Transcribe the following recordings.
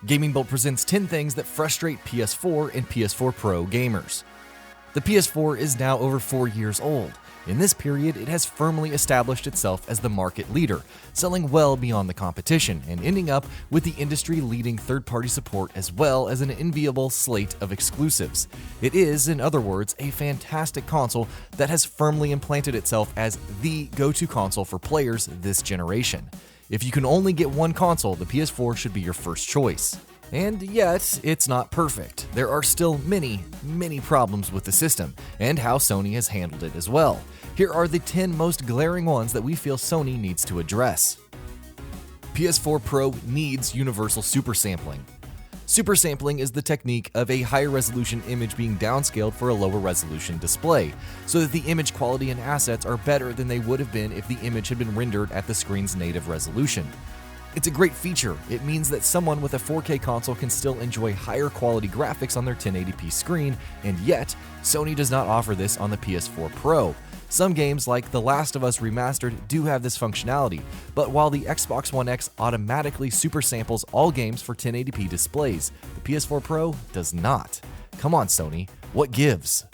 GamingBolt presents 10 things that frustrate PS4 and PS4 Pro gamers. The PS4 is now over 4 years old. In this period, it has firmly established itself as the market leader, selling well beyond the competition and ending up with the industry-leading third-party support as well as an enviable slate of exclusives. It is, in other words, a fantastic console that has firmly implanted itself as the go-to console for players this generation. If you can only get one console, the PS4 should be your first choice. And yet, it's not perfect. There are still many problems with the system, and how Sony has handled it as well. Here are the 10 most glaring ones that we feel Sony needs to address. PS4 Pro needs universal supersampling. Supersampling is the technique of a higher resolution image being downscaled for a lower resolution display, so that the image quality and assets are better than they would have been if the image had been rendered at the screen's native resolution. It's a great feature. It means that someone with a 4K console can still enjoy higher quality graphics on their 1080p screen, and yet, Sony does not offer this on the PS4 Pro. Some games like The Last of Us Remastered do have this functionality, but while the Xbox One X automatically supersamples all games for 1080p displays, the PS4 Pro does not. Come on, Sony, what gives?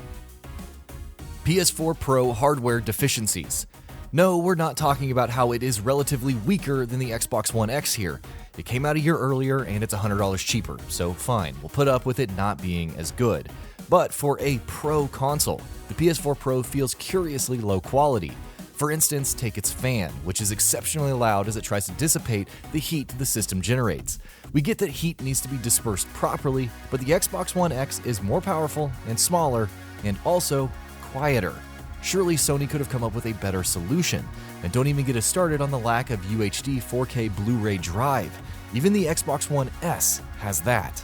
PS4 Pro hardware deficiencies. No, we're not talking about how it is relatively weaker than the Xbox One X here. It came out a year earlier and it's $100 cheaper, so fine, we'll put up with it not being as good. But for a Pro console, the PS4 Pro feels curiously low quality. For instance, take its fan, which is exceptionally loud as it tries to dissipate the heat the system generates. We get that heat needs to be dispersed properly, but the Xbox One X is more powerful and smaller, and also quieter. Surely Sony could have come up with a better solution. And don't even get us started on the lack of UHD 4K Blu-ray drive. Even the Xbox One S has that.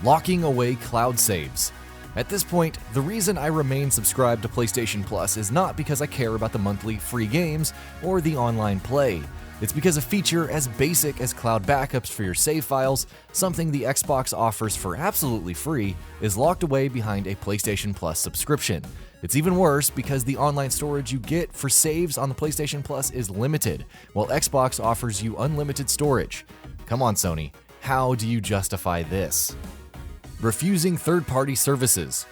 Locking away cloud saves. At this point, the reason I remain subscribed to PlayStation Plus is not because I care about the monthly free games or the online play. It's because a feature as basic as cloud backups for your save files, something the Xbox offers for absolutely free, is locked away behind a PlayStation Plus subscription. It's even worse because the online storage you get for saves on the PlayStation Plus is limited, while Xbox offers you unlimited storage. Come on, Sony, how do you justify this? Refusing third-party services.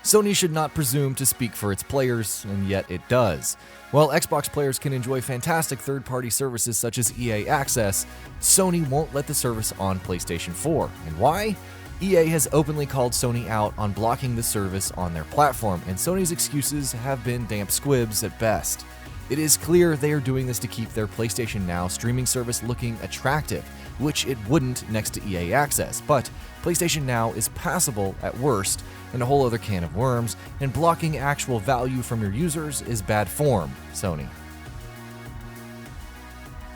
Sony should not presume to speak for its players, and yet it does. While Xbox players can enjoy fantastic third-party services such as EA Access, Sony won't let the service on PlayStation 4. And why? EA has openly called Sony out on blocking the service on their platform, and Sony's excuses have been damp squibs at best. It is clear they are doing this to keep their PlayStation Now streaming service looking attractive, which it wouldn't next to EA Access, but PlayStation Now is passable at worst and a whole other can of worms, and blocking actual value from your users is bad form, Sony.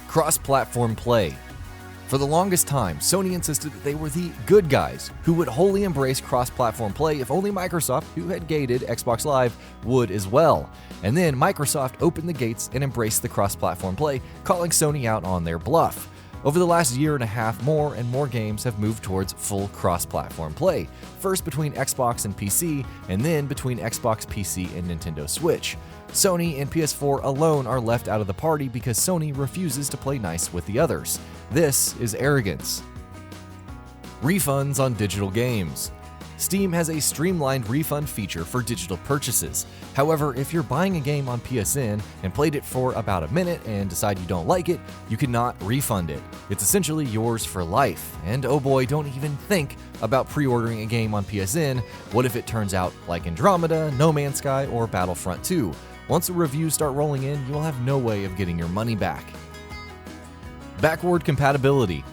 Cross-platform play. For the longest time, Sony insisted that they were the good guys who would wholly embrace cross-platform play if only Microsoft, who had gated Xbox Live, would as well. And then Microsoft opened the gates and embraced the cross-platform play, calling Sony out on their bluff. Over the last year and a half, more and more games have moved towards full cross-platform play, first between Xbox and PC, and then between Xbox, PC, and Nintendo Switch. Sony and PS4 alone are left out of the party because Sony refuses to play nice with the others. This is arrogance. Refunds on digital games. Steam has a streamlined refund feature for digital purchases. However, if you're buying a game on PSN and played it for about a minute and decide you don't like it, you cannot refund it. It's essentially yours for life. And oh boy, don't even think about pre-ordering a game on PSN. What if it turns out like Andromeda, No Man's Sky, or Battlefront 2? Once the reviews start rolling in, you will have no way of getting your money back. Backward compatibility.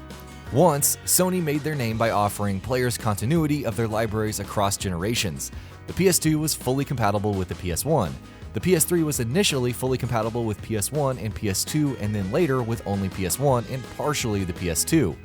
Once, Sony made their name by offering players continuity of their libraries across generations. The PS2 was fully compatible with the PS1. The PS3 was initially fully compatible with PS1 and PS2, and then later with only PS1 and partially the PS2.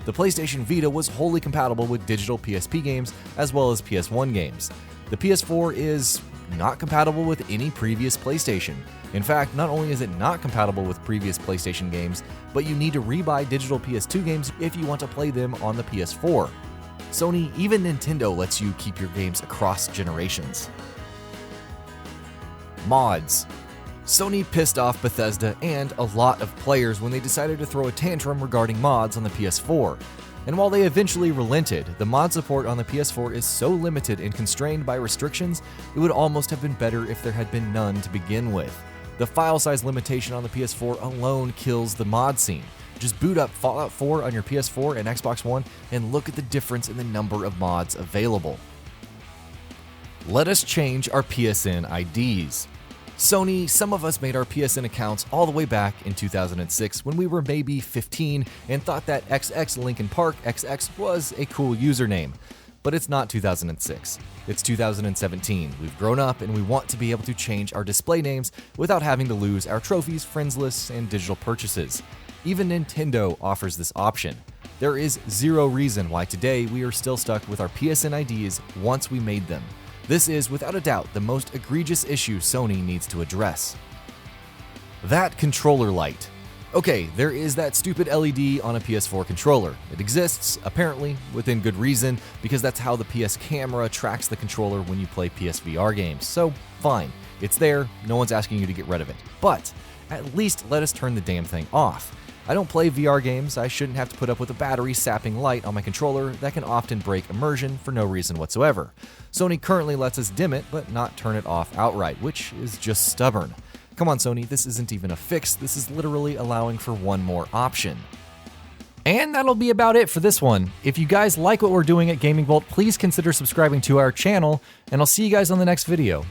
The PlayStation Vita was wholly compatible with digital PSP games as well as PS1 games. The PS4 is not compatible with any previous PlayStation. In fact, not only is it not compatible with previous PlayStation games, but you need to rebuy digital PS2 games if you want to play them on the PS4. Sony, even Nintendo lets you keep your games across generations. Mods. Sony pissed off Bethesda and a lot of players when they decided to throw a tantrum regarding mods on the PS4. And while they eventually relented, the mod support on the PS4 is so limited and constrained by restrictions, it would almost have been better if there had been none to begin with. The file size limitation on the PS4 alone kills the mod scene. Just boot up Fallout 4 on your PS4 and Xbox One and look at the difference in the number of mods available. Let us change our PSN IDs. Sony, some of us made our PSN accounts all the way back in 2006 when we were maybe 15 and thought that XX Linkin Park XX was a cool username. But it's not 2006. It's 2017. We've grown up and we want to be able to change our display names without having to lose our trophies, friends lists, and digital purchases. Even Nintendo offers this option. There is zero reason why today we are still stuck with our PSN IDs once we made them. This is, without a doubt, the most egregious issue Sony needs to address. That controller light. Okay, there is that stupid LED on a PS4 controller. It exists, apparently, within good reason, because that's how the PS camera tracks the controller when you play PSVR games. So, fine. It's there, no one's asking you to get rid of it. But, at least let us turn the damn thing off. I don't play VR games, I shouldn't have to put up with a battery sapping light on my controller that can often break immersion for no reason whatsoever. Sony currently lets us dim it, but not turn it off outright, which is just stubborn. Come on Sony, this isn't even a fix, this is literally allowing for one more option. And that'll be about it for this one. If you guys like what we're doing at GamingBolt, please consider subscribing to our channel, and I'll see you guys on the next video.